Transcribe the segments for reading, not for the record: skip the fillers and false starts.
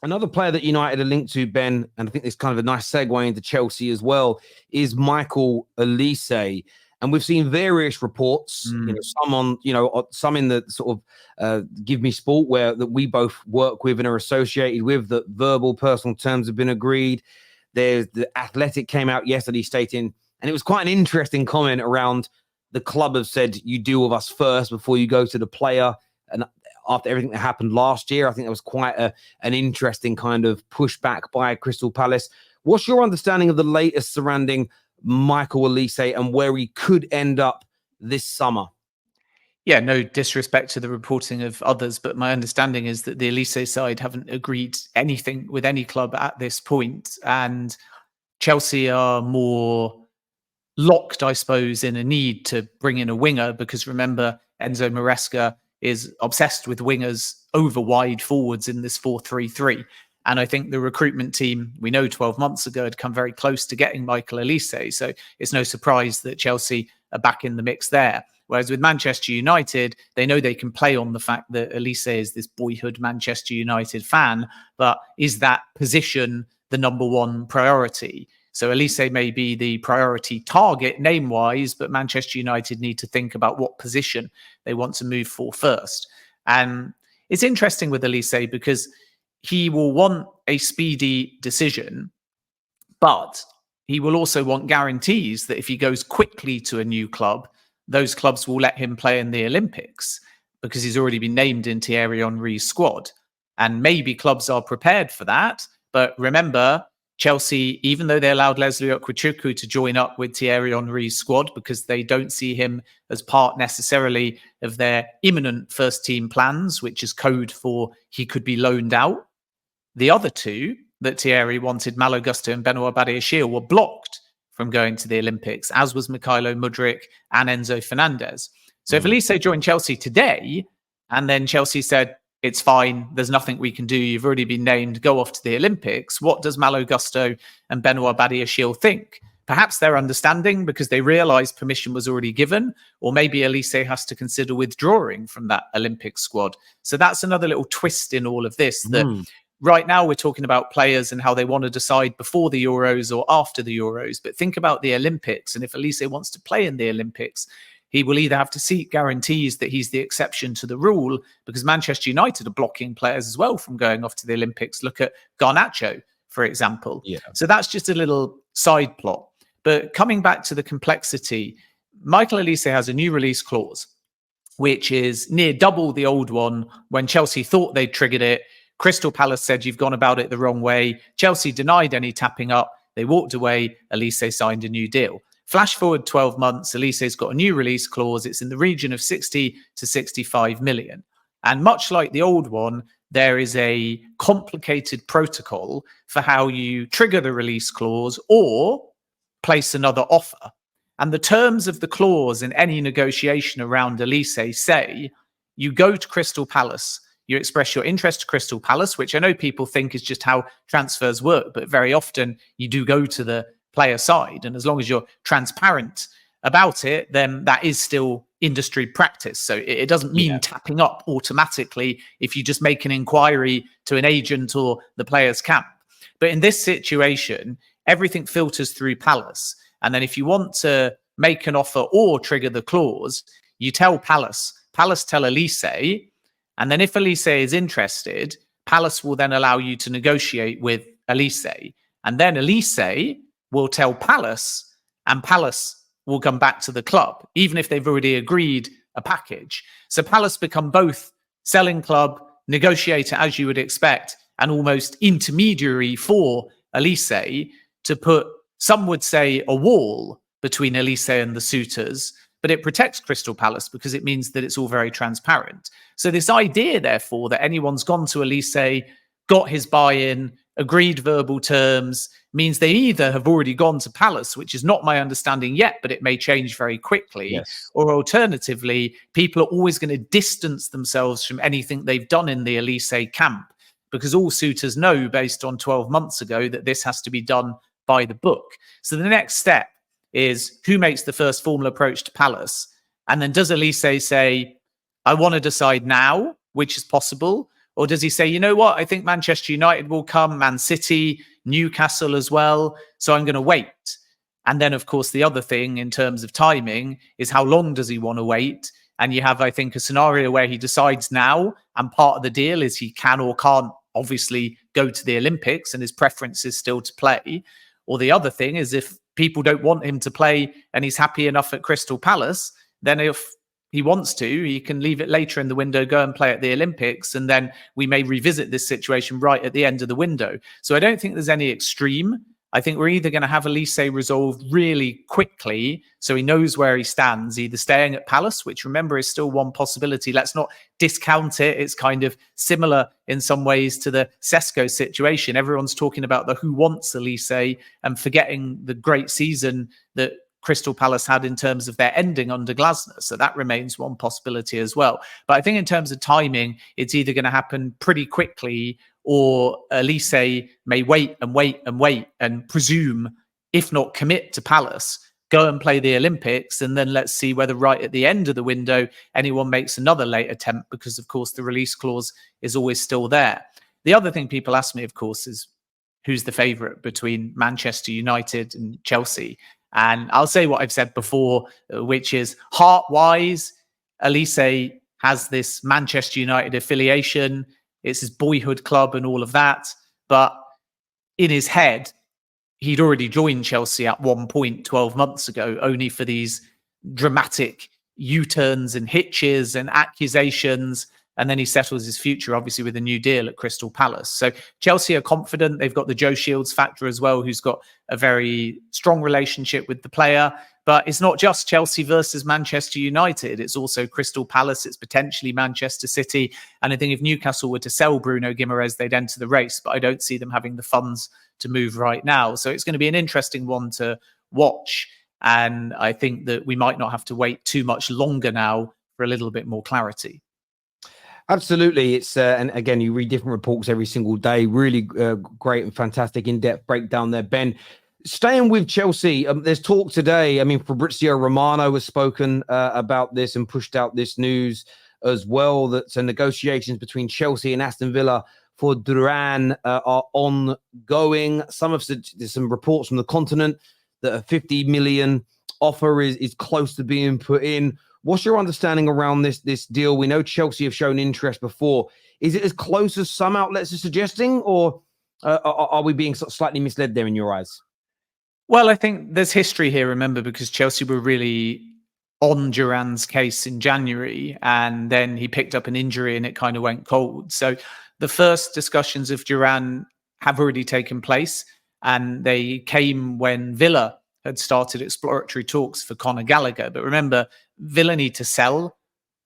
Another player that United are linked to, Ben, and I think it's kind of a nice segue into Chelsea as well, is Michael Olise. And we've seen various reports, some in the sort of Give Me Sport, where that we both work with and are associated with, that verbal personal terms have been agreed. There's the Athletic came out yesterday stating, and it was quite an interesting comment around the club have said, you deal with us first before you go to the player. And after everything that happened last year, I think that was quite an interesting kind of pushback by Crystal Palace. What's your understanding of the latest surrounding Michael Olise and where he could end up this summer? Yeah, no disrespect to the reporting of others, but my understanding is that the Olise side haven't agreed anything with any club at this point, and Chelsea are more locked, I suppose, in a need to bring in a winger, because remember, Enzo Maresca is obsessed with wingers over wide forwards in this 4-3-3. And I think the recruitment team, we know 12 months ago, had come very close to getting Michael Olise. So it's no surprise that Chelsea are back in the mix there. Whereas with Manchester United, they know they can play on the fact that Olise is this boyhood Manchester United fan, but is that position the number one priority? So Olise may be the priority target name-wise, but Manchester United need to think about what position they want to move for first. And it's interesting with Olise because he will want a speedy decision, but he will also want guarantees that if he goes quickly to a new club, those clubs will let him play in the Olympics because he's already been named in Thierry Henry's squad. And maybe clubs are prepared for that. But remember, Chelsea, even though they allowed Leslie Okwichukwu to join up with Thierry Henry's squad because they don't see him as part necessarily of their imminent first team plans, which is code for he could be loaned out, the other two that Thierry wanted, Malo Gusto and Benoit Badiashile, were blocked from going to the Olympics, as was Mykhailo Mudryk and Enzo Fernandez. So if Olise joined Chelsea today, and then Chelsea said, it's fine, there's nothing we can do, you've already been named, go off to the Olympics, what does Malo Gusto and Benoit Badiashile think? Perhaps they're understanding because they realise permission was already given, or maybe Olise has to consider withdrawing from that Olympic squad. So that's another little twist in all of this, that right now we're talking about players and how they want to decide before the Euros or after the Euros. But think about the Olympics. And if Olise wants to play in the Olympics, he will either have to seek guarantees that he's the exception to the rule, because Manchester United are blocking players as well from going off to the Olympics. Look at Garnacho, for example. Yeah. So that's just a little side plot. But coming back to the complexity, Michael Olise has a new release clause, which is near double the old one. When Chelsea thought they'd triggered it, Crystal Palace said, you've gone about it the wrong way. Chelsea denied any tapping up. They walked away. Olise signed a new deal. Flash forward 12 months, Elise's got a new release clause. It's in the region of 60 to 65 million. And much like the old one, there is a complicated protocol for how you trigger the release clause or place another offer. And the terms of the clause in any negotiation around Olise say, you go to Crystal Palace, you express your interest to Crystal Palace, which I know people think is just how transfers work, but very often you do go to the player side. And as long as you're transparent about it, then that is still industry practice. So it doesn't mean tapping up automatically if you just make an inquiry to an agent or the player's camp. But in this situation, everything filters through Palace. And then if you want to make an offer or trigger the clause, you tell Palace tell Olise. And then if Olise is interested, Palace will then allow you to negotiate with Olise. And then Olise will tell Palace, and Palace will come back to the club, even if they've already agreed a package. So Palace become both selling club, negotiator, as you would expect, and almost intermediary for Olise to put, some would say, a wall between Olise and the suitors. But it protects Crystal Palace because it means that it's all very transparent. So this idea, therefore, that anyone's gone to Olise, got his buy-in, agreed verbal terms, means they either have already gone to Palace, which is not my understanding yet, but it may change very quickly, or alternatively, people are always going to distance themselves from anything they've done in the Olise camp, because all suitors know, based on 12 months ago, that this has to be done by the book. So the next step is who makes the first formal approach to Palace? And then does Olise say, I want to decide now, which is possible? Or does he say, you know what, I think Manchester United will come, Man City, Newcastle as well, so I'm going to wait. And then, of course, the other thing in terms of timing is how long does he want to wait? And you have, I think, a scenario where he decides now, and part of the deal is he can or can't obviously go to the Olympics, and his preference is still to play. Or the other thing is if people don't want him to play and he's happy enough at Crystal Palace, then if he wants to, he can leave it later in the window, go and play at the Olympics, and then we may revisit this situation right at the end of the window. So I don't think there's any extreme. I think we're either going to have Olise resolved really quickly so he knows where he stands, either staying at Palace, which remember is still one possibility. Let's not discount it. It's kind of similar in some ways to the Sesko situation. Everyone's talking about the who wants Olise and forgetting the great season that Crystal Palace had in terms of their ending under Glasner. So that remains one possibility as well. But I think in terms of timing, it's either going to happen pretty quickly or Olise may wait and presume, if not commit to Palace, go and play the Olympics. And then let's see whether right at the end of the window, anyone makes another late attempt, because of course the release clause is always still there. The other thing people ask me, of course, is who's the favourite between Manchester United and Chelsea? And I'll say what I've said before, which is heart-wise, Olise has this Manchester United affiliation. It's his boyhood club and all of that. But in his head, he'd already joined Chelsea at one point 12 months ago, only for these dramatic U-turns and hitches and accusations. And then he settles his future, obviously, with a new deal at Crystal Palace. So Chelsea are confident. They've got the Joe Shields factor as well, who's got a very strong relationship with the player. But it's not just Chelsea versus Manchester United. It's also Crystal Palace. It's potentially Manchester City. And I think if Newcastle were to sell Bruno Guimaraes, they'd enter the race. But I don't see them having the funds to move right now. So it's going to be an interesting one to watch. And I think that we might not have to wait too much longer now for a little bit more clarity. Absolutely. It's and again, you read different reports every single day. Really great and fantastic in-depth breakdown there, Ben. Staying with Chelsea, there's talk today. I mean, Fabrizio Romano has spoken about this and pushed out this news as well, that negotiations between Chelsea and Aston Villa for Duran are ongoing. There's some reports from the continent that a 50 million offer is close to being put in. What's your understanding around this deal? We know Chelsea have shown interest before. Is it as close as some outlets are suggesting, or are we being sort of slightly misled there in your eyes? Well, I think there's history here, remember, because Chelsea were really on Duran's case in January, and then he picked up an injury and it kind of went cold. So the first discussions of Duran have already taken place, and they came when Villa had started exploratory talks for Conor Gallagher. But remember, Villa need to sell,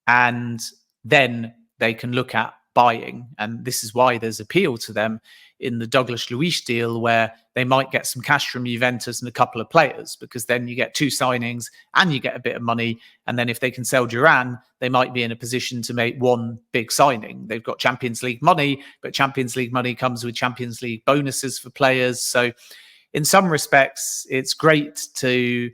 and then they can look at buying. And this is why there's appeal to them in the Douglas Luiz deal, where they might get some cash from Juventus and a couple of players, because then you get two signings and you get a bit of money. And then if they can sell Duran, they might be in a position to make one big signing. They've got Champions League money, but Champions League money comes with Champions League bonuses for players. So in some respects, it's great to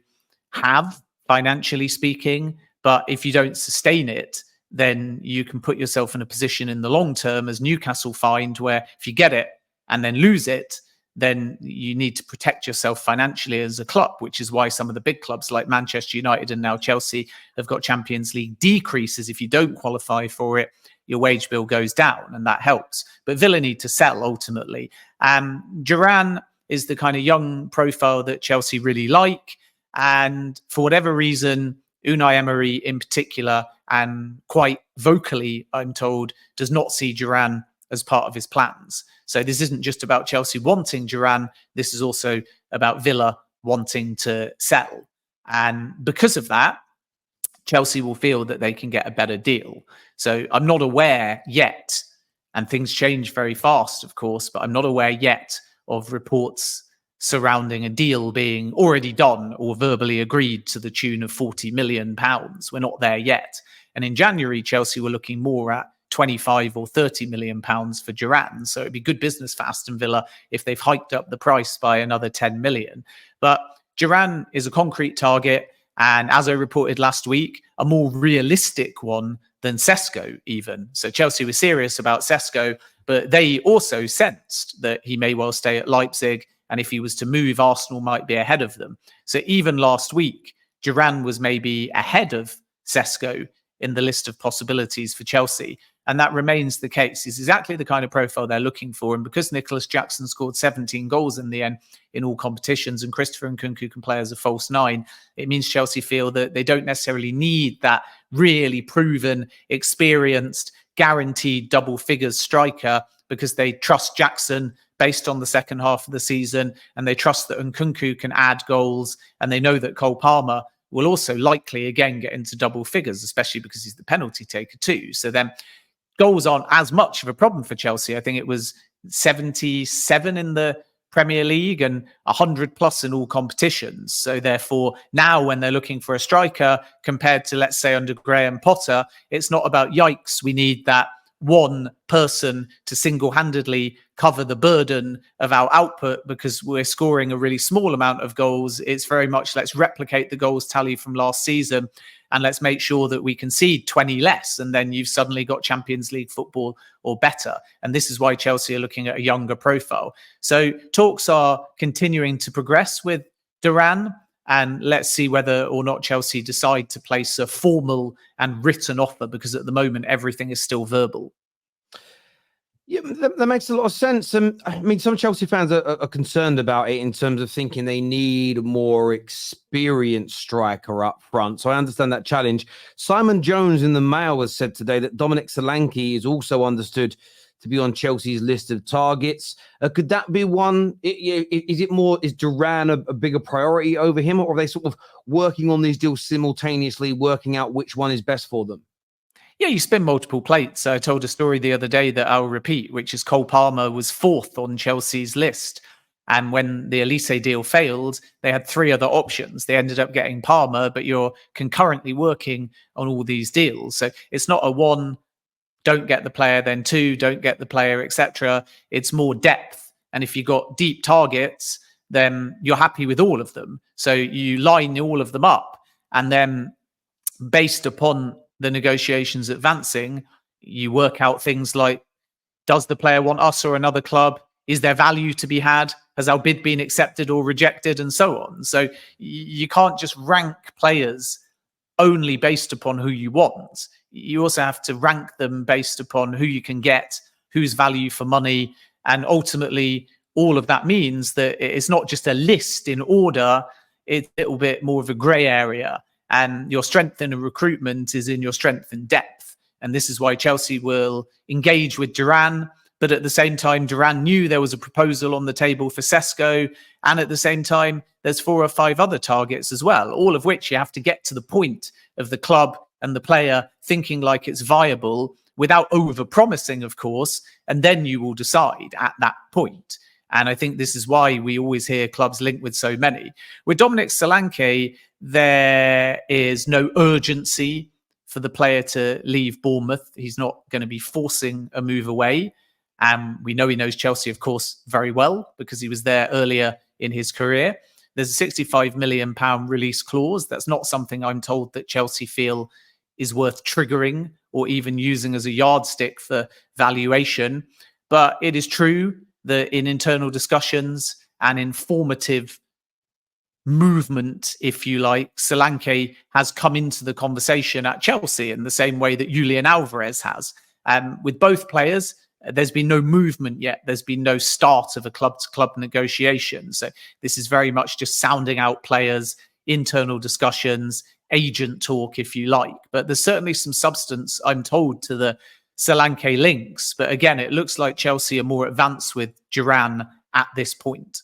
have, financially speaking, but if you don't sustain it, then you can put yourself in a position in the long term, as Newcastle find, where if you get it and then lose it, then you need to protect yourself financially as a club, which is why some of the big clubs like Manchester United and now Chelsea have got Champions League decreases. If you don't qualify for it, your wage bill goes down, and that helps. But Villa need to sell ultimately. Duran is the kind of young profile that Chelsea really like. And for whatever reason, Unai Emery in particular, and quite vocally, I'm told, does not see Duran as part of his plans. So this isn't just about Chelsea wanting Duran. This is also about Villa wanting to sell. And because of that, Chelsea will feel that they can get a better deal. So I'm not aware yet, and things change very fast, of course, but I'm not aware yet of reports surrounding a deal being already done or verbally agreed to the tune of £40 million. We're not there yet. And in January, Chelsea were looking more at 25 or 30 million pounds for Duran. So it'd be good business for Aston Villa if they've hiked up the price by another 10 million. But Duran is a concrete target. And as I reported last week, a more realistic one than Sesko even. So Chelsea was serious about Sesko, but they also sensed that he may well stay at Leipzig. And if he was to move, Arsenal might be ahead of them. So even last week, Duran was maybe ahead of Sesko in the list of possibilities for Chelsea. And that remains the case. He's exactly the kind of profile they're looking for. And because Nicholas Jackson scored 17 goals in the end in all competitions, and Christopher Nkunku can play as a false nine, it means Chelsea feel that they don't necessarily need that really proven, experienced, guaranteed double figures striker, because they trust Jackson based on the second half of the season, and they trust that Nkunku can add goals, and they know that Cole Palmer will also likely again get into double figures, especially because he's the penalty taker too. So then goals aren't as much of a problem for Chelsea. I think it was 77 in the Premier League and 100 plus in all competitions. So therefore, now when they're looking for a striker compared to, let's say, under Graham Potter, it's not about, yikes, we need that one person to single-handedly cover the burden of our output because we're scoring a really small amount of goals. It's very much, let's replicate the goals tally from last season and let's make sure that we concede 20 less, and then you've suddenly got Champions League football or better. And this is why Chelsea are looking at a younger profile. So talks are continuing to progress with Duran, and let's see whether or not Chelsea decide to place a formal and written offer, because at the moment everything is still verbal. Yeah, that makes a lot of sense. I mean, some Chelsea fans are concerned about it in terms of thinking they need a more experienced striker up front. So I understand that challenge. Simon Jones in the Mail has said today that Dominic Solanke is also understood to be on Chelsea's list of targets. Could that be one? Is Duran a bigger priority over him, or are they sort of working on these deals simultaneously, working out which one is best for them? Yeah, you spin multiple plates. I told a story the other day that I'll repeat, which is Cole Palmer was fourth on Chelsea's list. And when the Olise deal failed, they had three other options. They ended up getting Palmer, but you're concurrently working on all these deals. So it's not a one, don't get the player, then two, don't get the player, etc. It's more depth. And if you've got deep targets, then you're happy with all of them. So you line all of them up. And then based upon the negotiations advancing, you work out things like, does the player want us or another club? Is there value to be had? Has our bid been accepted or rejected? And so on. So you can't just rank players only based upon who you want. You also have to rank them based upon who you can get, who's value for money. And ultimately, all of that means that it's not just a list in order, it's a little bit more of a grey area. And your strength in recruitment is in your strength in depth. And this is why Chelsea will engage with Duran. But at the same time, Duran knew there was a proposal on the table for Sesko. And at the same time, there's 4 or 5 other targets as well, all of which you have to get to the point of the club and the player thinking like it's viable without over-promising, of course. And then you will decide at that point. And I think this is why we always hear clubs linked with so many. With Dominic Solanke, there is no urgency for the player to leave Bournemouth. He's not going to be forcing a move away. And we know he knows Chelsea, of course, very well because he was there earlier in his career. There's a £65 million release clause. That's not something I'm told that Chelsea feel is worth triggering or even using as a yardstick for valuation. But it is true that in internal discussions and informative movement, if you like, Solanke has come into the conversation at Chelsea in the same way that Julian Alvarez has. With both players, there's been no movement yet. There's been no start of a club-to-club negotiation. So this is very much just sounding out players, internal discussions, agent talk, if you like. But there's certainly some substance, I'm told, to the Solanke links. But again, it looks like Chelsea are more advanced with Duran at this point.